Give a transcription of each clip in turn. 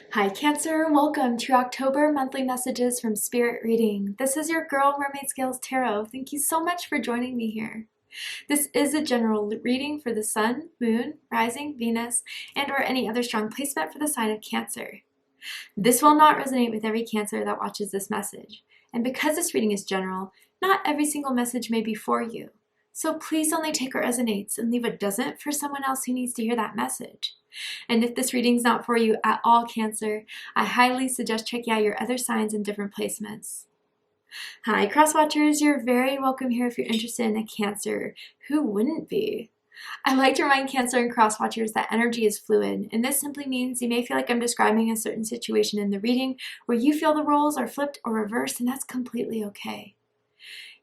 Hi Cancer, welcome to October monthly messages from Spirit Reading. This is your girl Mermaid Scales Tarot. Thank you so much for joining me here. This is a general reading for the Sun, Moon, Rising, Venus, and or any other strong placement for the sign of Cancer. This will not resonate with every Cancer that watches this message. And because this reading is general, not every single message may be for you. So please only take what resonates and leave what doesn't for someone else who needs to hear that message. And if this reading's not for you at all, Cancer, I highly suggest checking out your other signs and different placements. Hi, Cross Watchers. You're very welcome here if you're interested in a Cancer. Who wouldn't be? I like to remind Cancer and Cross Watchers that energy is fluid, and this simply means you may feel like I'm describing a certain situation in the reading where you feel the roles are flipped or reversed, and that's completely okay.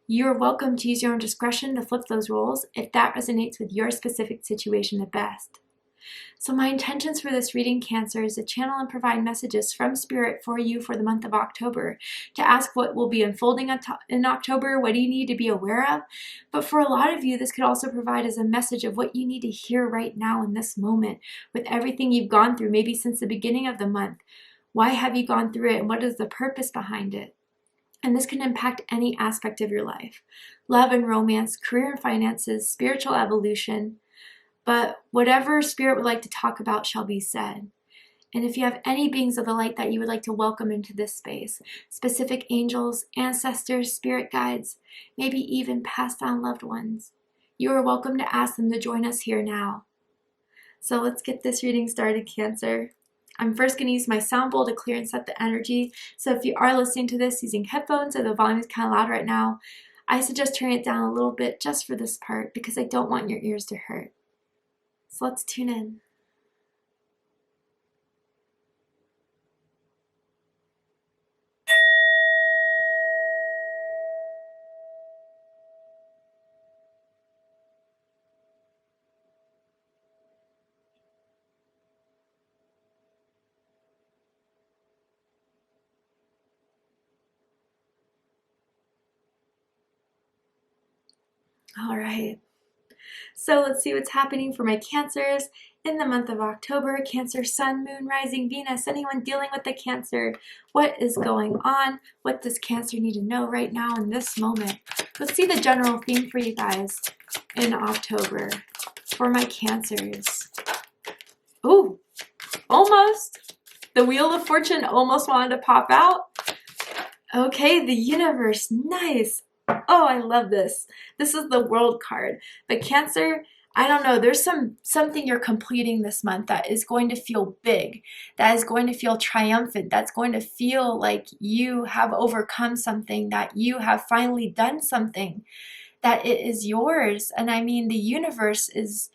You're welcome to use your own discretion to flip those roles if that resonates with your specific situation the best. So my intentions for this reading, Cancer, is to channel and provide messages from Spirit for you for the month of October, to ask what will be unfolding in October, what do you need to be aware of. But for a lot of you, this could also provide as a message of what you need to hear right now in this moment, with everything you've gone through, maybe since the beginning of the month. Why have you gone through it, and what is the purpose behind it? And this can impact any aspect of your life: love and romance, career and finances, spiritual evolution. But whatever Spirit would like to talk about shall be said. And if you have any beings of the light that you would like to welcome into this space, specific angels, ancestors, spirit guides, maybe even passed on loved ones, you are welcome to ask them to join us here now. So let's get this reading started, Cancer. I'm first going to use my sound bowl to clear and set the energy. So if you are listening to this using headphones or the volume is kind of loud right now, I suggest turning it down a little bit just for this part because I don't want your ears to hurt. So let's tune in. All right. So let's see what's happening for my Cancers in the month of October. Cancer, Sun, Moon, Rising, Venus. Anyone dealing with the Cancer? What is going on? What does Cancer need to know right now in this moment? Let's see the general theme for you guys in October for my Cancers. Ooh, almost. The Wheel of Fortune almost wanted to pop out. Okay, the universe. Nice. Oh, I love this. This is the World card. But Cancer, I don't know, there's something you're completing this month that is going to feel big, that is going to feel triumphant, that's going to feel like you have overcome something, that you have finally done something, that it is yours. And I mean, the universe is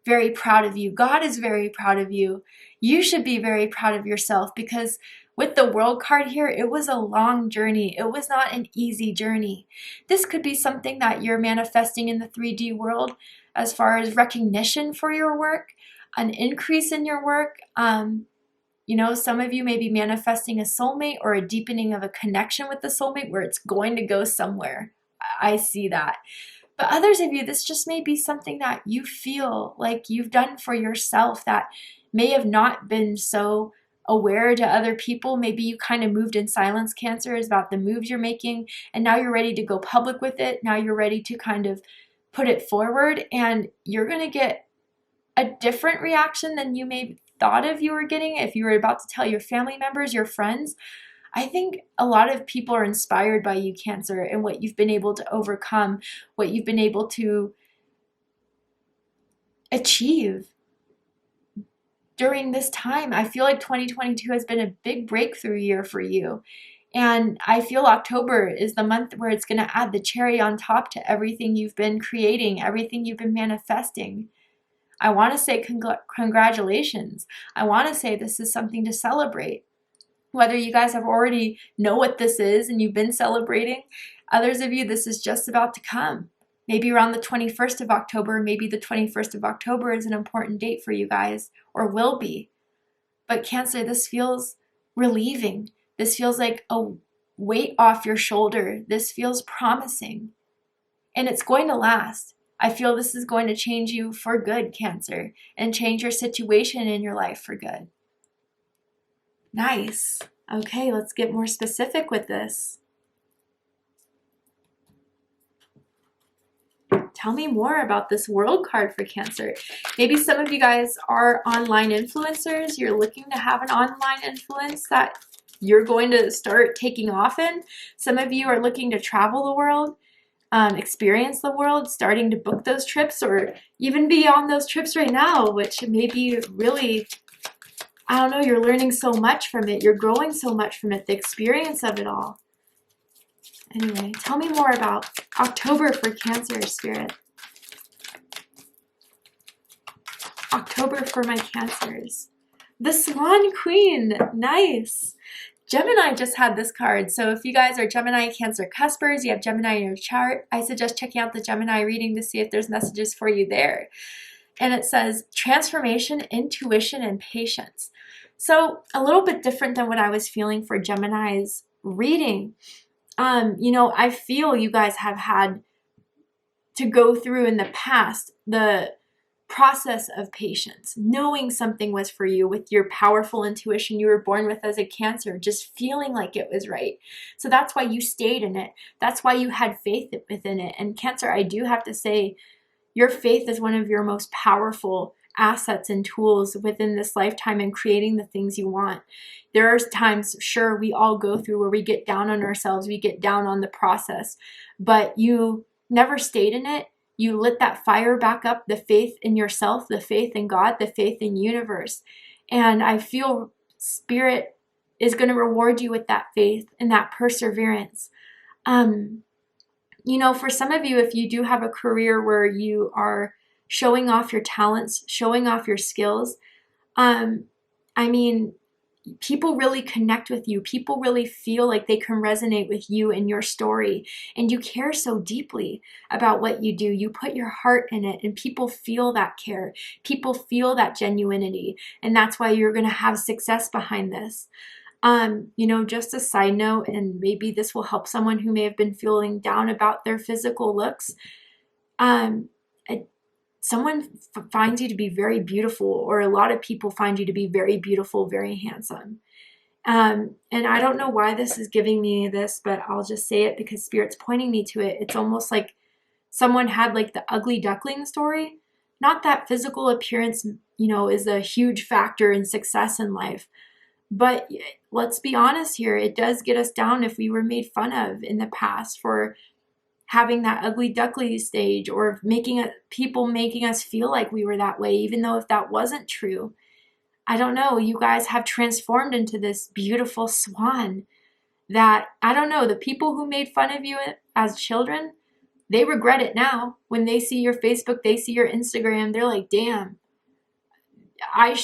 very proud of you. God is very proud of you. You should be very proud of yourself because with the World card here, it was a long journey. It was not an easy journey. This could be something that you're manifesting in the 3D world as far as recognition for your work, an increase in your work. You know, some of you may be manifesting a soulmate or a deepening of a connection with the soulmate where it's going to go somewhere. I see that. But others of you, this just may be something that you feel like you've done for yourself that may have not been so aware to other people. Maybe you kind of moved in silence, Cancer, is about the moves you're making, and now you're ready to go public with it. Now you're ready to kind of put it forward, and you're going to get a different reaction than you may thought of you were getting if you were about to tell your family members, your friends. I think a lot of people are inspired by you, Cancer, and what you've been able to overcome, what you've been able to achieve during this time. I feel like 2022 has been a big breakthrough year for you. And I feel October is the month where it's going to add the cherry on top to everything you've been creating, everything you've been manifesting. I want to say congratulations. I want to say this is something to celebrate. Whether you guys have already know what this is and you've been celebrating, others of you, this is just about to come. Maybe around the 21st of October, maybe the 21st of October is an important date for you guys, or will be. But Cancer, this feels relieving. This feels like a weight off your shoulder. This feels promising. And it's going to last. I feel this is going to change you for good, Cancer, and change your situation in your life for good. Nice. Okay, let's get more specific with this. Tell me more about this World card for Cancer. Maybe some of you guys are online influencers. You're looking to have an online influence that you're going to start taking off in. Some of you are looking to travel the world, experience the world, starting to book those trips, or even be on those trips right now, which may be really, I don't know, you're learning so much from it. You're growing so much from it, the experience of it all. Anyway, tell me more about October for Cancer, Spirit. October for my Cancers. The Swan Queen. Nice. Gemini just had this card. So if you guys are Gemini, Cancer, Cuspers, you have Gemini in your chart, I suggest checking out the Gemini reading to see if there's messages for you there. And it says transformation, intuition, and patience. So a little bit different than what I was feeling for Gemini's reading. You know, I feel you guys have had to go through in the past the process of patience, knowing something was for you with your powerful intuition you were born with as a Cancer, just feeling like it was right. So that's why you stayed in it. That's why you had faith within it. And Cancer, I do have to say, your faith is one of your most powerful assets and tools within this lifetime in creating the things you want. There are times, sure, we all go through where we get down on ourselves, we get down on the process, but you never stayed in it. You lit that fire back up, the faith in yourself, the faith in God, the faith in universe. And I feel Spirit is going to reward you with that faith and that perseverance. You know, for some of you, if you do have a career where you are showing off your talents, showing off your skills, I mean, people really connect with you. People really feel like they can resonate with you and your story. And you care so deeply about what you do. You put your heart in it, and people feel that care. People feel that genuinity. And that's why you're going to have success behind this. You know, just a side note, and maybe this will help someone who may have been feeling down about their physical looks. Someone finds you to be very beautiful, or a lot of people find you to be very beautiful, very handsome. And I don't know why this is giving me this, but I'll just say it because Spirit's pointing me to it. It's almost like someone had like the ugly duckling story. Not that physical appearance, you know, is a huge factor in success in life. But let's be honest here, it does get us down if we were made fun of in the past for having that ugly duckling stage, or people making us feel like we were that way, even though if that wasn't true. I don't know, you guys have transformed into this beautiful swan that, I don't know, the people who made fun of you as children, they regret it now. When they see your Facebook, they see your Instagram, they're like, damn, I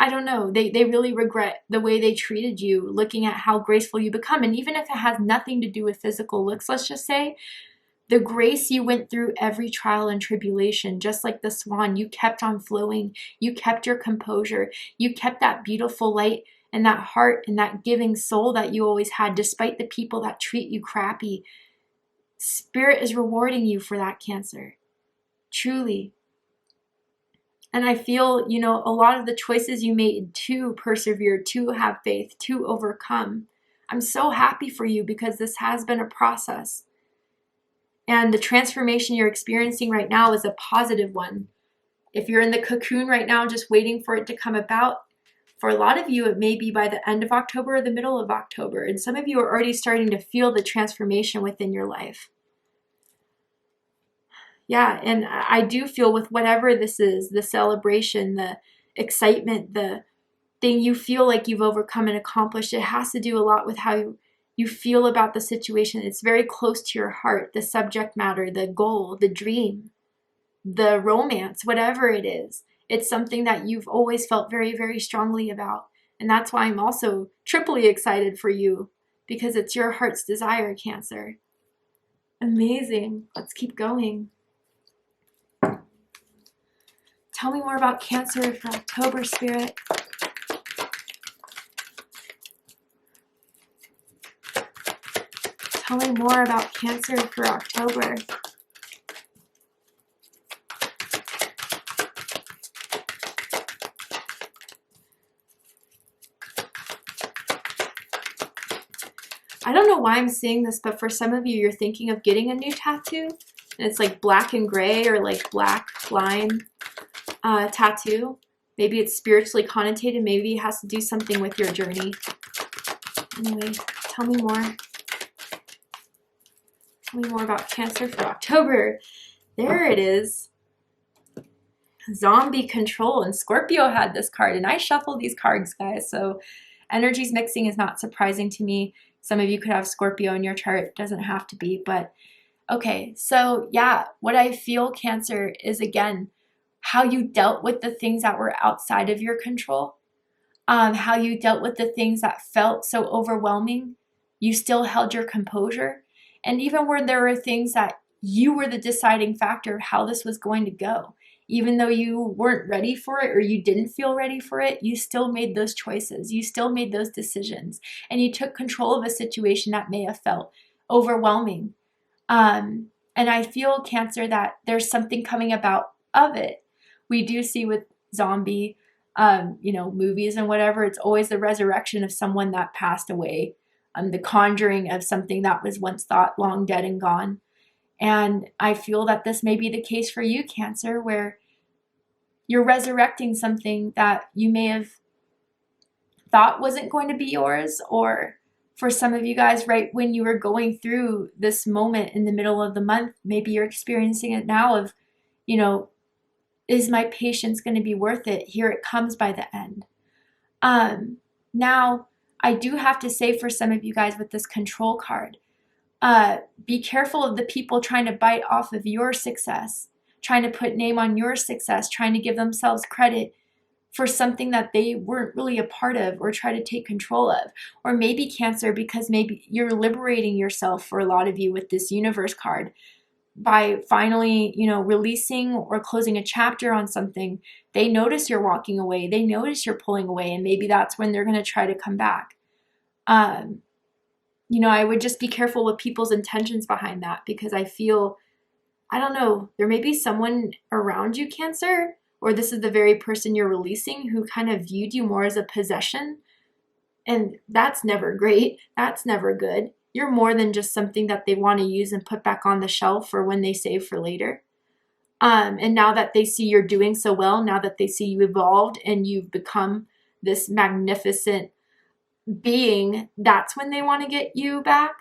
don't know. They really regret the way they treated you, looking at how graceful you become. And even if it has nothing to do with physical looks, let's just say, the grace you went through every trial and tribulation, just like the swan, you kept on flowing. You kept your composure. You kept that beautiful light and that heart and that giving soul that you always had, despite the people that treat you crappy. Spirit is rewarding you for that, Cancer. Truly. And I feel, you know, a lot of the choices you made to persevere, to have faith, to overcome. I'm so happy for you because this has been a process. And the transformation you're experiencing right now is a positive one. If you're in the cocoon right now, just waiting for it to come about, for a lot of you, it may be by the end of October or the middle of October. And some of you are already starting to feel the transformation within your life. Yeah, and I do feel with whatever this is, the celebration, the excitement, the thing you feel like you've overcome and accomplished, it has to do a lot with how you feel about the situation. It's very close to your heart, the subject matter, the goal, the dream, the romance, whatever it is. It's something that you've always felt very, very strongly about. And that's why I'm also triply excited for you, because it's your heart's desire, Cancer. Amazing. Let's keep going. Tell me more about Cancer for October, Spirit. Tell me more about Cancer for October. I don't know why I'm seeing this, but for some of you, you're thinking of getting a new tattoo. And it's like black and gray or like black line tattoo. Maybe it's spiritually connotated. Maybe it has to do something with your journey. Anyway, tell me more. Tell me more about Cancer for October. There it is. Zombie control. And Scorpio had this card. And I shuffle these cards, guys. So energies mixing is not surprising to me. Some of you could have Scorpio in your chart. It doesn't have to be. But okay. So yeah, what I feel, Cancer, is again, how you dealt with the things that were outside of your control. How you dealt with the things that felt so overwhelming. You still held your composure. And even where there were things that you were the deciding factor of how this was going to go, even though you weren't ready for it or you didn't feel ready for it, you still made those choices. You still made those decisions. And you took control of a situation that may have felt overwhelming. And I feel, Cancer, that there's something coming about of it. We do see with zombie, movies and whatever, it's always the resurrection of someone that passed away. The conjuring of something that was once thought long dead and gone. And I feel that this may be the case for you, Cancer, where you're resurrecting something that you may have thought wasn't going to be yours, or for some of you guys, right when you were going through this moment in the middle of the month, maybe you're experiencing it now of, is my patience going to be worth it? Here it comes by the end. Now, I do have to say for some of you guys with this control card, be careful of the people trying to bite off of your success, trying to put name on your success, trying to give themselves credit for something that they weren't really a part of or try to take control of. Or maybe, Cancer, because maybe you're liberating yourself, for a lot of you with this universe card, by finally, releasing or closing a chapter on something. They notice you're walking away. They notice you're pulling away. And maybe that's when they're going to try to come back. I would just be careful with people's intentions behind that, because I feel, I don't know, there may be someone around you, Cancer, or this is the very person you're releasing who kind of viewed you more as a possession. And that's never great. That's never good. You're more than just something that they want to use and put back on the shelf for when they save for later. And now that they see you're doing so well, now that they see you evolved and you've become this magnificent being, that's when they want to get you back.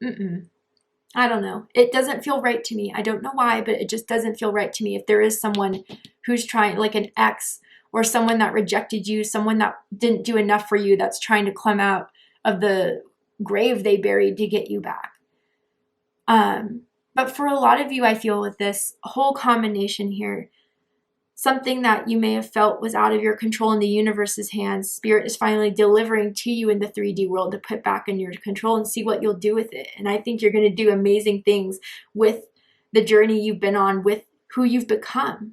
I don't know. It doesn't feel right to me. I don't know why, but it just doesn't feel right to me. If there is someone who's trying, like an ex or someone that rejected you, someone that didn't do enough for you, that's trying to climb out of the grave they buried to get you back. But for a lot of you, I feel with this whole combination here, something that you may have felt was out of your control in the universe's hands, Spirit is finally delivering to you in the 3D world to put back in your control and see what you'll do with it. And I think you're going to do amazing things with the journey you've been on, with who you've become.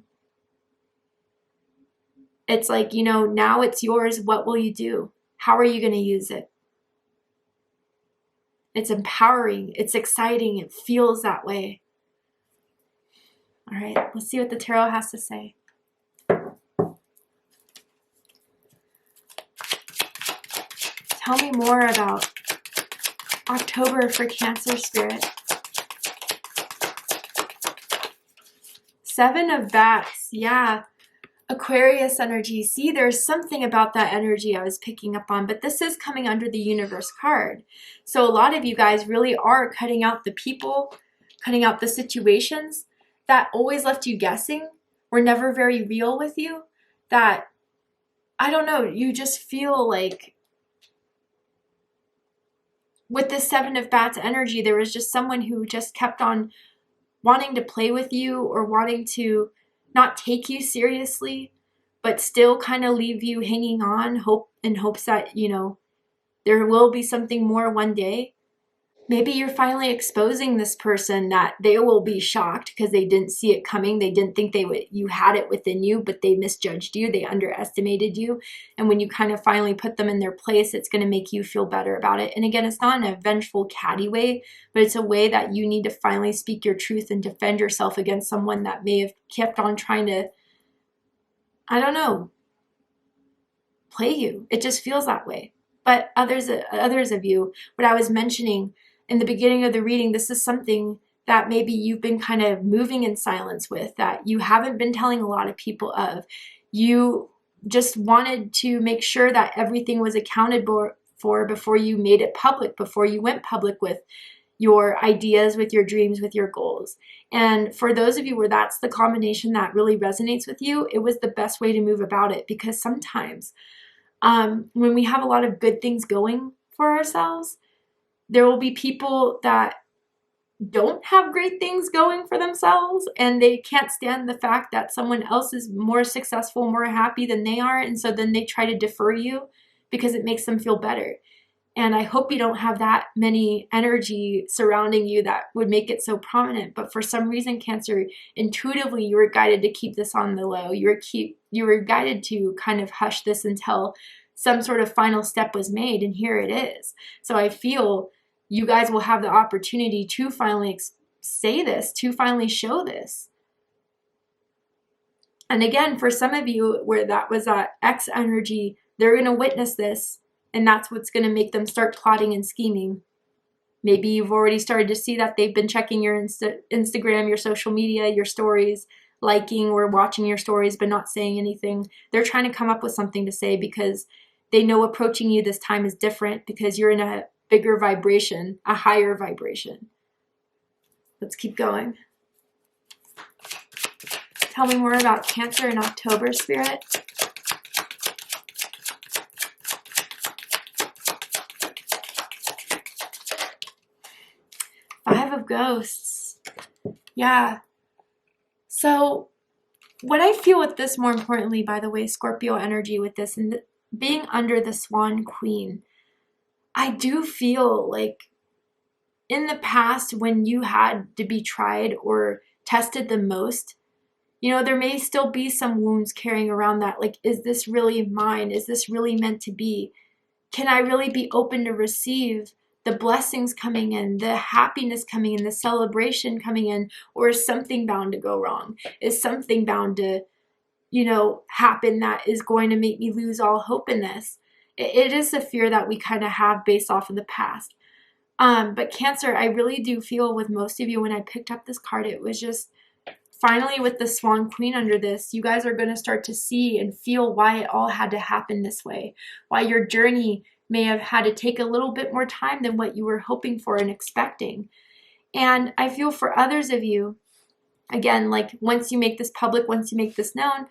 It's like, now it's yours. What will you do? How are you going to use it? It's empowering. It's exciting. It feels that way. All right, let's see what the tarot has to say. Tell me more about October for Cancer, Spirit. 7 of Bats. Yeah. Aquarius energy. See, there's something about that energy I was picking up on, but this is coming under the universe card. So a lot of you guys really are cutting out the people, cutting out the situations that always left you guessing, were never very real with you, that, I don't know, you just feel like with the 7 of Bats energy, there was just someone who just kept on wanting to play with you or wanting to not take you seriously, but still kind of leave you hanging on, in hopes that, there will be something more one day. Maybe you're finally exposing this person that they will be shocked because they didn't see it coming. They didn't think you had it within you, but they misjudged you. They underestimated you. And when you kind of finally put them in their place, it's going to make you feel better about it. And again, it's not in a vengeful, catty way, but it's a way that you need to finally speak your truth and defend yourself against someone that may have kept on trying to, I don't know, play you. It just feels that way. But others of you, what I was mentioning in the beginning of the reading, this is something that maybe you've been kind of moving in silence with, that you haven't been telling a lot of people of. You just wanted to make sure that everything was accounted for before you made it public, before you went public with your ideas, with your dreams, with your goals. And for those of you where that's the combination that really resonates with you, it was the best way to move about it, because sometimes when we have a lot of good things going for ourselves, there will be people that don't have great things going for themselves, and they can't stand the fact that someone else is more successful, more happy than they are, and so then they try to defer you because it makes them feel better. And I hope you don't have that many energy surrounding you that would make it so prominent. But for some reason, Cancer, intuitively, you were guided to keep this on the low. You were guided to kind of hush this until some sort of final step was made, and here it is. So I feel you guys will have the opportunity to finally say this, to finally show this. And again, for some of you where that was that X energy, they're going to witness this, and that's what's going to make them start plotting and scheming. Maybe you've already started to see that they've been checking your Instagram, your social media, your stories, liking or watching your stories, but not saying anything. They're trying to come up with something to say because they know approaching you this time is different, because you're in a bigger vibration, a higher vibration. Let's keep going. Tell me more about Cancer in October, Spirit. Five of Ghosts. Yeah. So what I feel with this, more importantly, by the way, Scorpio energy with this, and being under the Swan Queen, I do feel like in the past when you had to be tried or tested the most, you know, there may still be some wounds carrying around that. Like, is this really mine? Is this really meant to be? Can I really be open to receive the blessings coming in, the happiness coming in, the celebration coming in? Or is something bound to go wrong? Is something bound to, you know, happen that is going to make me lose all hope in this? It is a fear that we kind of have based off of the past. But Cancer, I really do feel with most of you, when I picked up this card, it was just finally with the Swan Queen under this, you guys are going to start to see and feel why it all had to happen this way, why your journey may have had to take a little bit more time than what you were hoping for and expecting. And I feel for others of you, again, like once you make this public, once you make this known,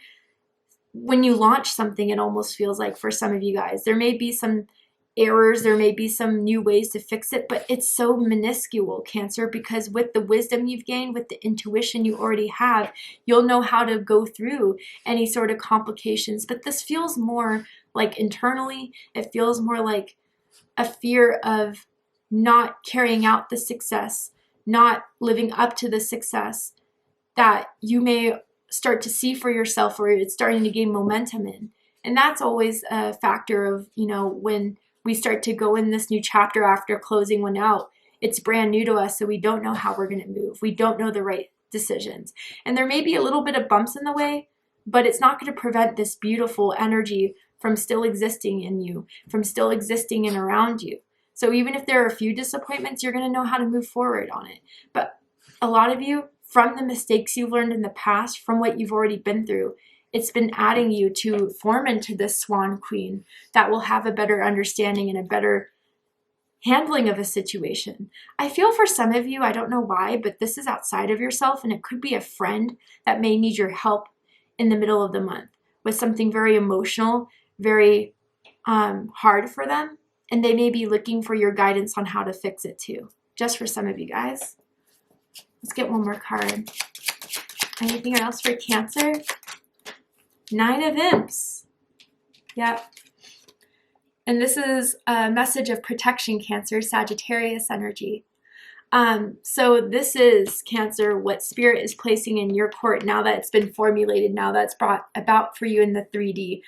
when you launch something, it almost feels like for some of you guys, there may be some errors, there may be some new ways to fix it, but it's so minuscule, Cancer, because with the wisdom you've gained, with the intuition you already have, you'll know how to go through any sort of complications. But this feels more like internally, it feels more like a fear of not carrying out the success, not living up to the success that you may start to see for yourself, or it's starting to gain momentum in. And that's always a factor of, you know, when we start to go in this new chapter after closing one out, it's brand new to us, so we don't know how we're going to move. We don't know the right decisions. And there may be a little bit of bumps in the way, but it's not going to prevent this beautiful energy from still existing in you, from still existing and around you. So even if there are a few disappointments, you're going to know how to move forward on it. But a lot of you, from the mistakes you've learned in the past, from what you've already been through, it's been adding you to form into this Swan Queen that will have a better understanding and a better handling of a situation. I feel for some of you, I don't know why, but this is outside of yourself, and it could be a friend that may need your help in the middle of the month with something very emotional, very hard for them, and they may be looking for your guidance on how to fix it too. Just for some of you guys. Let's get one more card. Anything else for Cancer? Nine of Imps. Yep. And this is a message of protection, Cancer, Sagittarius energy. So this is, Cancer, what Spirit is placing in your court now that it's been formulated, now that's brought about for you in the 3D.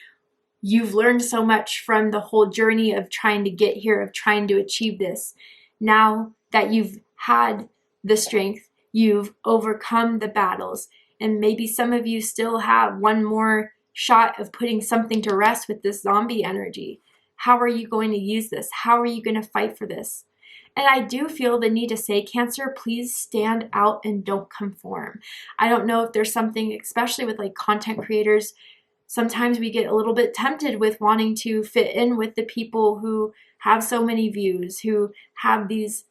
You've learned so much from the whole journey of trying to get here, of trying to achieve this. Now that you've had the strength, you've overcome the battles, and maybe some of you still have one more shot of putting something to rest with this zombie energy. How are you going to use this? How are you going to fight for this? And I do feel the need to say, Cancer, please stand out and don't conform. I don't know if there's something, especially with like content creators, sometimes we get a little bit tempted with wanting to fit in with the people who have so many views, who have these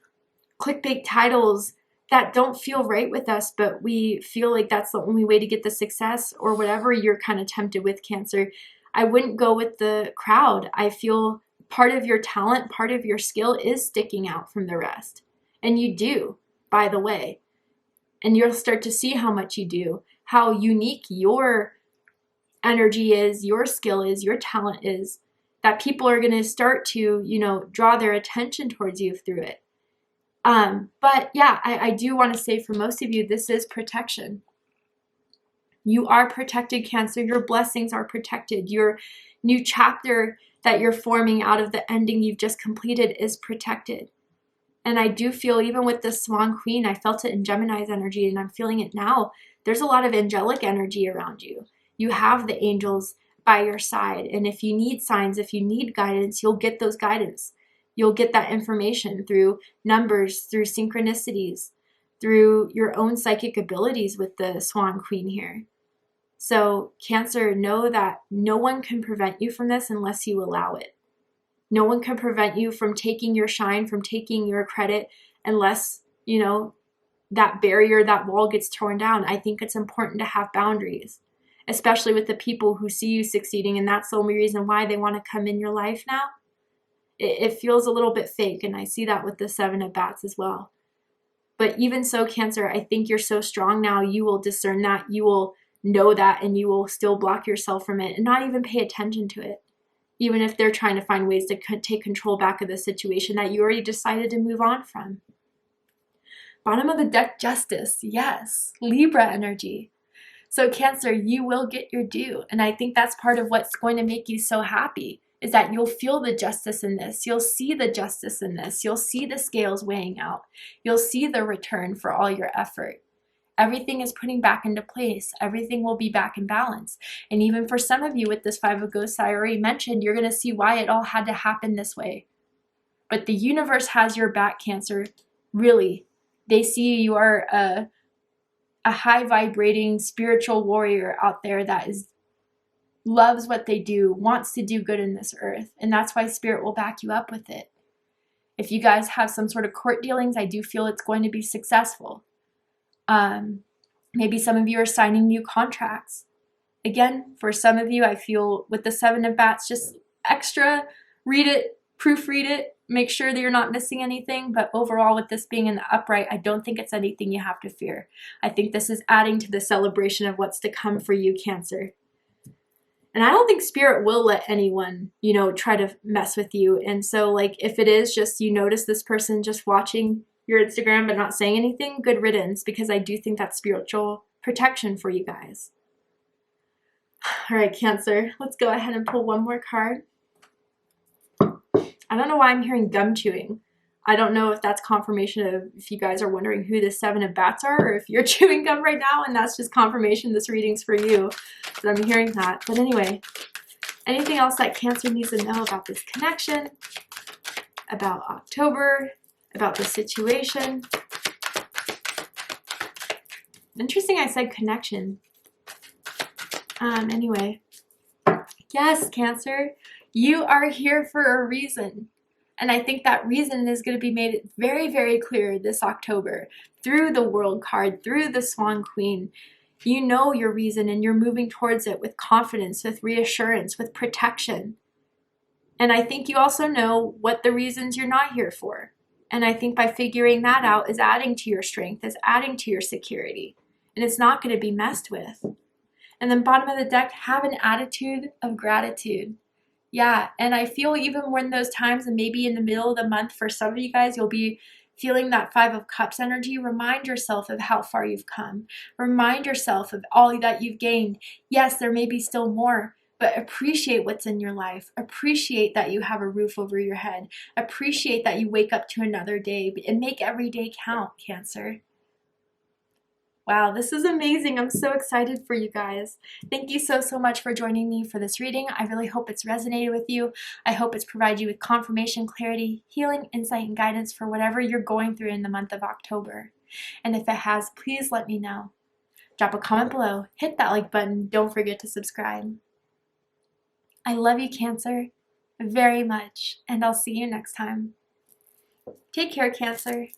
clickbait titles that don't feel right with us, but we feel like that's the only way to get the success, or whatever you're kind of tempted with, Cancer. I wouldn't go with the crowd. I feel part of your talent, part of your skill is sticking out from the rest. And you do, by the way. And you'll start to see how much you do, how unique your energy is, your skill is, your talent is, that people are going to start to, draw their attention towards you through it. But yeah, I do want to say for most of you, this is protection. You are protected, Cancer. Your blessings are protected. Your new chapter that you're forming out of the ending you've just completed is protected. And I do feel, even with the Swan Queen, I felt it in Gemini's energy, and I'm feeling it now. There's a lot of angelic energy around you. You have the angels by your side. And if you need signs, if you need guidance, you'll get those guidance. You'll get that information through numbers, through synchronicities, through your own psychic abilities with the Swan Queen here. So Cancer, know that no one can prevent you from this unless you allow it. No one can prevent you from taking your shine, from taking your credit, unless, that barrier, that wall gets torn down. I think it's important to have boundaries, especially with the people who see you succeeding, and that's the only reason why they want to come in your life now. It feels a little bit fake, and I see that with the Seven of Bats as well. But even so, Cancer, I think you're so strong now, you will discern that, you will know that, and you will still block yourself from it and not even pay attention to it. Even if they're trying to find ways to take control back of the situation that you already decided to move on from. Bottom of the deck, Justice. Yes, Libra energy. So Cancer, you will get your due. And I think that's part of what's going to make you so happy, is that you'll feel the justice in this. You'll see the justice in this. You'll see the scales weighing out. You'll see the return for all your effort. Everything is putting back into place. Everything will be back in balance. And even for some of you with this Five of Ghosts I already mentioned, you're going to see why it all had to happen this way. But the universe has your back, Cancer. Really. They see you are a high vibrating spiritual warrior out there that loves what they do, wants to do good in this earth. And that's why Spirit will back you up with it. If you guys have some sort of court dealings, I do feel it's going to be successful. Maybe some of you are signing new contracts. Again, for some of you, I feel with the Seven of Bats, just extra, read it, proofread it, make sure that you're not missing anything. But overall, with this being in the upright, I don't think it's anything you have to fear. I think this is adding to the celebration of what's to come for you, Cancer. And I don't think Spirit will let anyone, try to mess with you. And so, like, if it is just you notice this person just watching your Instagram but not saying anything, good riddance, because I do think that's spiritual protection for you guys. All right, Cancer, let's go ahead and pull one more card. I don't know why I'm hearing gum chewing. I don't know if that's confirmation of, if you guys are wondering who the Seven of Bats are, or if you're chewing gum right now and that's just confirmation this reading's for you. But I'm hearing that. But anyway, anything else that Cancer needs to know about this connection, about October, about the situation? Interesting I said connection. Anyway. Yes, Cancer, you are here for a reason. And I think that reason is going to be made very, very clear this October through the World card, through the Swan Queen. You know your reason and you're moving towards it with confidence, with reassurance, with protection. And I think you also know what the reasons you're not here for. And I think by figuring that out is adding to your strength, is adding to your security. And it's not going to be messed with. And then bottom of the deck, have an attitude of gratitude. Yeah, and I feel even when those times, and maybe in the middle of the month for some of you guys, you'll be feeling that Five of Cups energy. Remind yourself of how far you've come. Remind yourself of all that you've gained. Yes, there may be still more, but appreciate what's in your life. Appreciate that you have a roof over your head. Appreciate that you wake up to another day, and make every day count, Cancer. Wow, this is amazing. I'm so excited for you guys. Thank you so much for joining me for this reading. I really hope it's resonated with you. I hope it's provided you with confirmation, clarity, healing, insight, and guidance for whatever you're going through in the month of October. And if it has, please let me know. Drop a comment below, hit that like button, don't forget to subscribe. I love you, Cancer, very much, and I'll see you next time. Take care, Cancer.